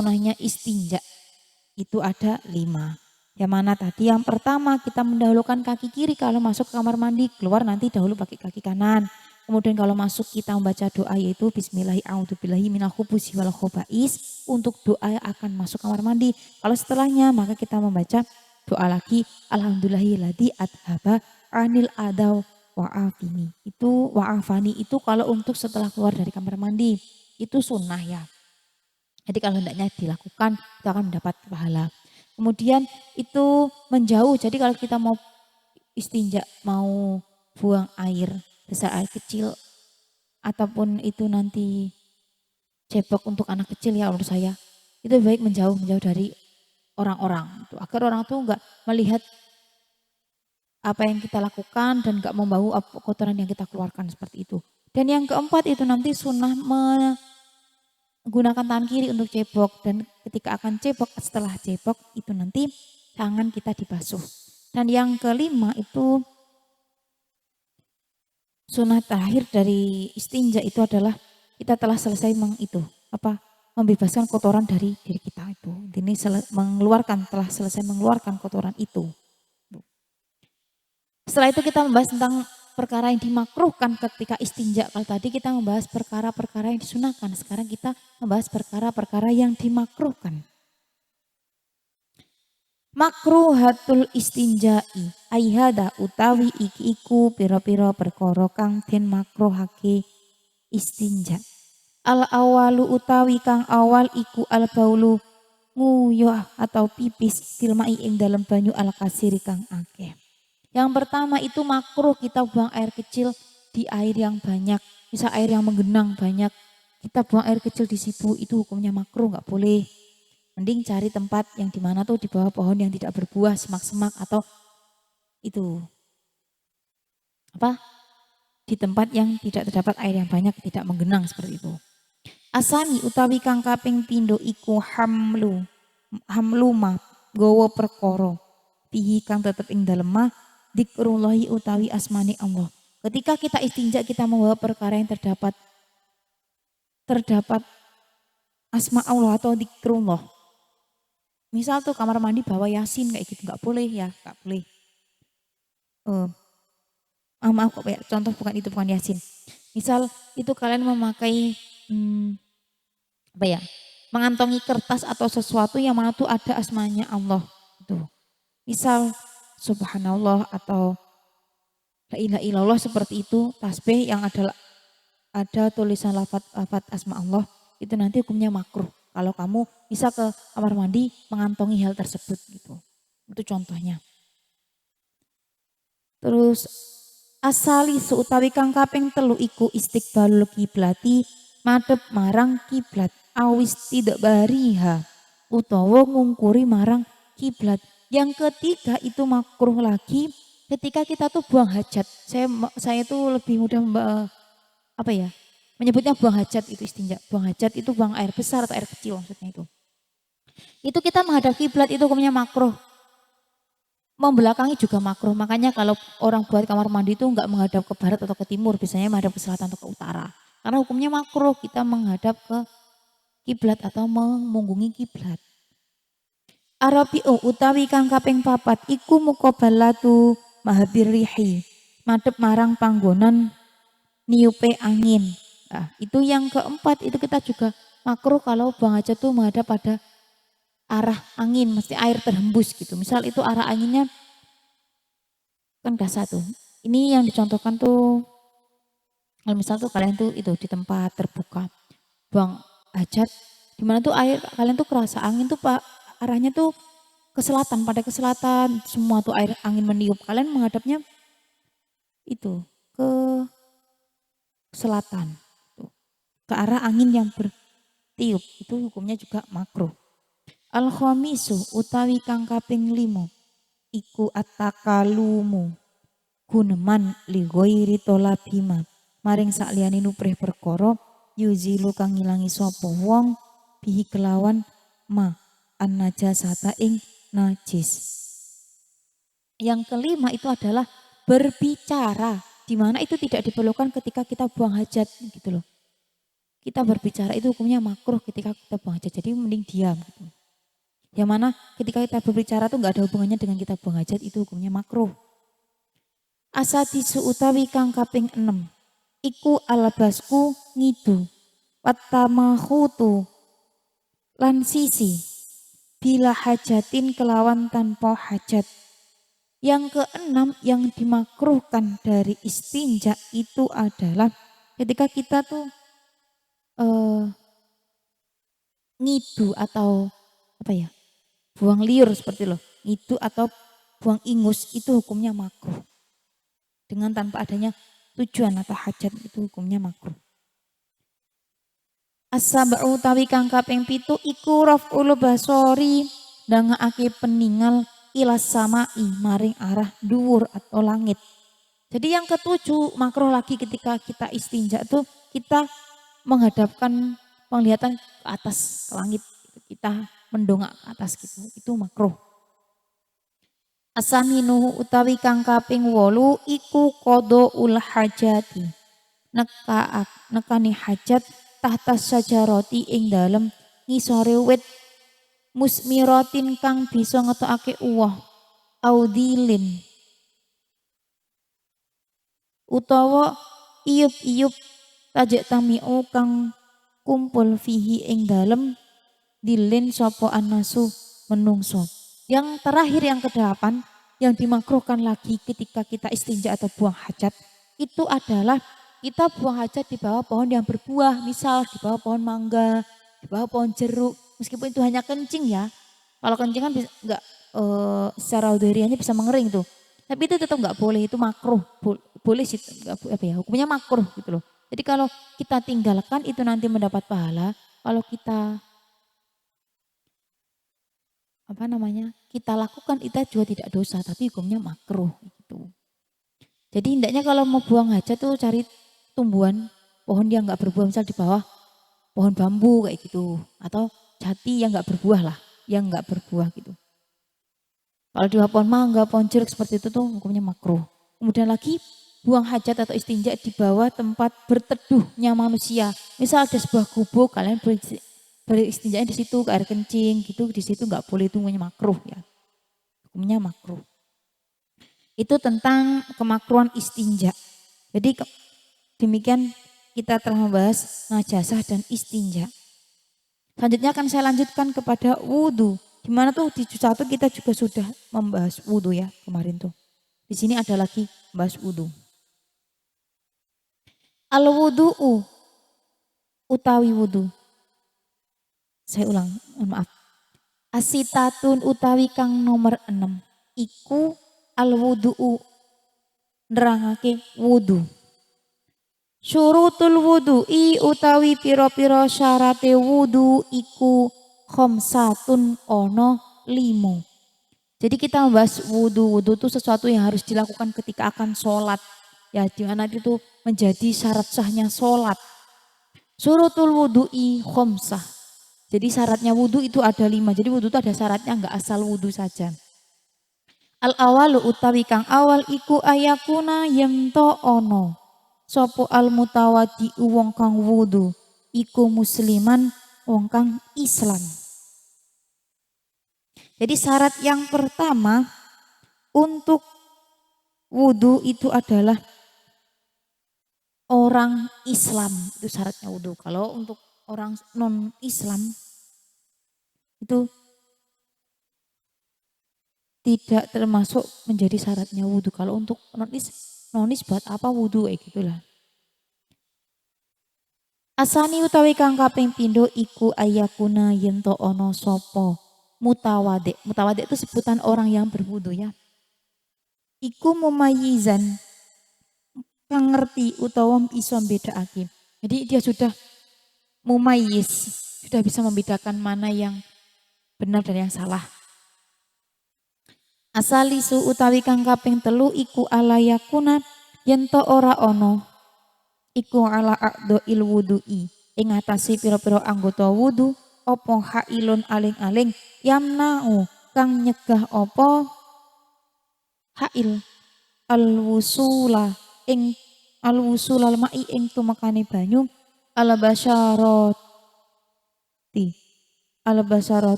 sunahnya istinja itu ada 5. Yang mana tadi yang pertama kita mendahulukan kaki kiri kalau masuk ke kamar mandi, keluar nanti dahulu pakai kaki kanan. Kemudian kalau masuk kita membaca doa yaitu Bismillahirrahmanirrahim wal khobais untuk doa akan masuk kamar mandi. Kalau setelahnya maka kita membaca doa lagi Alhamdulillahilladzi adhaba anil adaw wa'afini. Itu wa'afani itu kalau untuk setelah keluar dari kamar mandi. Itu sunnah ya. Jadi kalau hendaknya dilakukan kita akan mendapat pahala. Kemudian itu menjauh. Jadi kalau kita mau istinja, mau buang air, besar air kecil ataupun itu nanti cebok untuk anak kecil ya menurut saya. Itu baik menjauh dari orang-orang. Agar orang tuh enggak melihat apa yang kita lakukan dan enggak membau kotoran yang kita keluarkan seperti itu. Dan yang keempat itu nanti sunnah menggunakan tangan kiri untuk cebok dan ketika akan cebok setelah cebok itu nanti tangan kita dibasuh. Dan yang kelima itu sunnah terakhir dari istinja itu adalah kita telah selesai membebaskan kotoran dari diri kita itu. Ini telah selesai mengeluarkan kotoran itu. Setelah itu kita membahas tentang perkara yang dimakruhkan ketika istinja. Kalau tadi kita membahas perkara-perkara yang disunahkan, sekarang kita membahas perkara-perkara yang dimakruhkan. Makruhatul istinja'i aihada utawi iki iku pira-pira perkara kang den makruhake istinja. Al awalu utawi kang awal iku al baulu nguyuh atau pipis tilmai ing dalam banyu al kasiri kang akeh. Yang pertama itu makruh kita buang air kecil di air yang banyak, misal air yang menggenang banyak, kita buang air kecil di situ itu hukumnya makruh, nggak boleh. Mending cari tempat yang dimana tuh di bawah pohon yang tidak berbuah, semak-semak atau itu di tempat yang tidak terdapat air yang banyak, tidak menggenang seperti itu. Asani utawi kang kaping pindo iku hamluma gowo perkoro tihi kang tetep ing dalem dikrullahi utawi asmani Allah. Ketika kita istinja kita membawa perkara yang terdapat asma Allah atau dikrullah. Misal tuh kamar mandi bawa Yasin kayak gitu, nggak boleh ya, nggak boleh. Maaf kok ya, contoh bukan Yasin. Misal itu kalian memakai mengantongi kertas atau sesuatu yang mana tuh ada asmanya Allah. Tuh. Misal subhanallah atau la ilaha illallah seperti itu, tasbih yang ada tulisan lafaz asma Allah, itu nanti hukumnya makruh. Kalau kamu bisa ke kamar mandi mengantongi hal tersebut gitu. Itu contohnya. Terus asali seutawi kang kaping telu iku istiqbalul kiblati madhep marang kiblat awis tidak bariha utawa ngungkuri marang kiblat. Yang ketiga itu makruh lagi ketika kita tuh buang hajat. Saya tuh lebih mudah menyebutnya buang hajat itu istinja. Buang hajat itu buang air besar atau air kecil maksudnya itu. Itu kita menghadap kiblat itu hukumnya makruh. Membelakangi juga makruh. Makanya kalau orang buat kamar mandi itu enggak menghadap ke barat atau ke timur, biasanya menghadap ke selatan atau ke utara. Karena hukumnya makruh kita menghadap ke kiblat atau memunggungi kiblat. Arabi'u utawi kang kaping papat iku muqabalatu mahabirrihi. Madhep marang panggonan niupe angin. Nah, itu yang keempat itu kita juga makruh kalau buang hajat tuh menghadap pada arah angin, mesti air terhembus gitu. Misal itu arah anginnya kan biasa tuh. Ini yang dicontohkan tuh kalau misal tuh kalian tuh itu di tempat terbuka buang hajat, dimana tuh air kalian tuh kerasa angin tuh arahnya tuh ke selatan, pada ke selatan, semua tuh air angin meniup. Kalian menghadapnya itu ke selatan. Ke arah angin yang bertiup itu hukumnya juga makruh. Al-khamisu utawi kang kaping 5 iku at-takalumu guneman li ghairi talabima maring sakliyane nuprih perkara yuzilu kang ngilangi sapa wong bihi kelawan ma an-najasata ing najis. Yang kelima itu adalah berbicara, di mana itu tidak diperlukan ketika kita buang hajat gitu loh. kita berbicara itu hukumnya makruh ketika kita buang hajat. Jadi mending diam gitu. Yang mana ketika kita berbicara tuh nggak ada hubungannya dengan kita buang hajat, itu hukumnya makruh. Asadisu utawi kang kaping 6 iku alabasku ngidu watamahutu lan sisi bila hajatin kelawan tanpa hajat. Yang keenam yang dimakruhkan dari istinja itu adalah ketika kita tuh ngidu atau apa ya, buang liur seperti loh, ngidu atau buang ingus itu hukumnya makruh. Dengan tanpa adanya tujuan atau hajat itu hukumnya makruh. As-sab'u utawi kang kaping 7 iku raf'ul basori ndangake peningal ilas samai maring arah dhuwur atau langit. Jadi yang ketujuh makruh lagi ketika kita istinja tuh kita menghadapkan penglihatan ke atas, ke langit. Kita mendongak ke atas gitu, itu makruh. Asaminuhu utawi kang kaping 8 iku qadaul hajati. Nekani hajat tahta sajaroti ing dalem ngisore wit musmiratin kang bisa ngetokake uwah audilin utawa iyup-iyup tajak tamiu kang kumpul fihi ing dalem dilin sapa anasu menungso. Yang terakhir yang ke-8 yang dimakruhkan lagi ketika kita istinja atau buang hajat itu adalah kita buang hajat di bawah pohon yang berbuah, misal di bawah pohon mangga, di bawah pohon jeruk, meskipun itu hanya kencing ya. Kalau kencing kan nggak secara udhariahnya bisa mengering tuh, tapi itu tetap nggak boleh, itu makruh, boleh sih, apa ya, hukumnya makruh gitu loh. Jadi kalau kita tinggalkan itu nanti mendapat pahala, kalau kita kita lakukan itu juga tidak dosa, tapi hukumnya makruh gitu. Jadi hendaknya kalau mau buang hajat tuh cari tumbuhan pohon yang nggak berbuah, misal di bawah pohon bambu kayak gitu, atau jati yang nggak berbuah lah, yang nggak berbuah gitu. Kalau di bawah pohon mangga, pohon jeruk seperti itu tuh hukumnya makruh. Kemudian lagi buang hajat atau istinja di bawah tempat berteduhnya manusia. Misal ada sebuah gubuk, kalian beristinja di situ, ke air kencing gitu, di situ nggak boleh, itu hukumnya makruh ya. Hukumnya makruh. Itu tentang kemakruhan istinja. Jadi demikian kita telah membahas najasah dan istinja. Selanjutnya akan saya lanjutkan kepada wudhu. Dimana tuh di juz 1 kita juga sudah membahas wudhu ya kemarin tuh. Di sini ada lagi membahas wudhu. Al-wudhu'u utawi wudhu. Saya ulang, mohon maaf. Asitatun utawi kang nomor 6 iku al-wudhu'u nerangake wudhu. Syurutul wudhu'i utawi piro-piro syarate wudhu iku khamsatun ono 5. Jadi kita membahas wudhu. Wudhu itu sesuatu yang harus dilakukan ketika akan sholat. Ya, dimana itu menjadi syarat sahnya sholat. Syurutul wudhu'i khamsah. Jadi syaratnya wudhu itu ada 5. Jadi wudhu itu ada syaratnya, enggak asal wudhu saja. Al-awalu utawi kang awal iku ayakuna yento ono. Sopo al-mutawadi wong kang wudhu iku musliman wong kang Islam. Jadi syarat yang pertama untuk wudhu itu adalah orang Islam, itu syaratnya wudhu. Kalau untuk orang non-Islam itu tidak termasuk menjadi syaratnya wudhu. Kalau untuk nonis buat apa wudhu kayak gitulah. Asani utawi kang kaping pindho iku ayakuna yento ono sopo mutawade. Mutawade itu sebutan orang yang berwudhu ya. Iku mumayizan kang ngerti utawa iso mbedakake. Jadi dia sudah mumayyiz, sudah bisa membedakan mana yang benar dan yang salah. Asalisu utawi kang kaping 3 iku alayakuna yento ora ono iku ala aqdo il wudu'i ing atase pira-pira anggota wudu apa hailun aling-aling yamna'u kang nyegah apa hail al wusula ing al wusul al ma'i ing tumekane banyu al-basyarati. Al-basyarati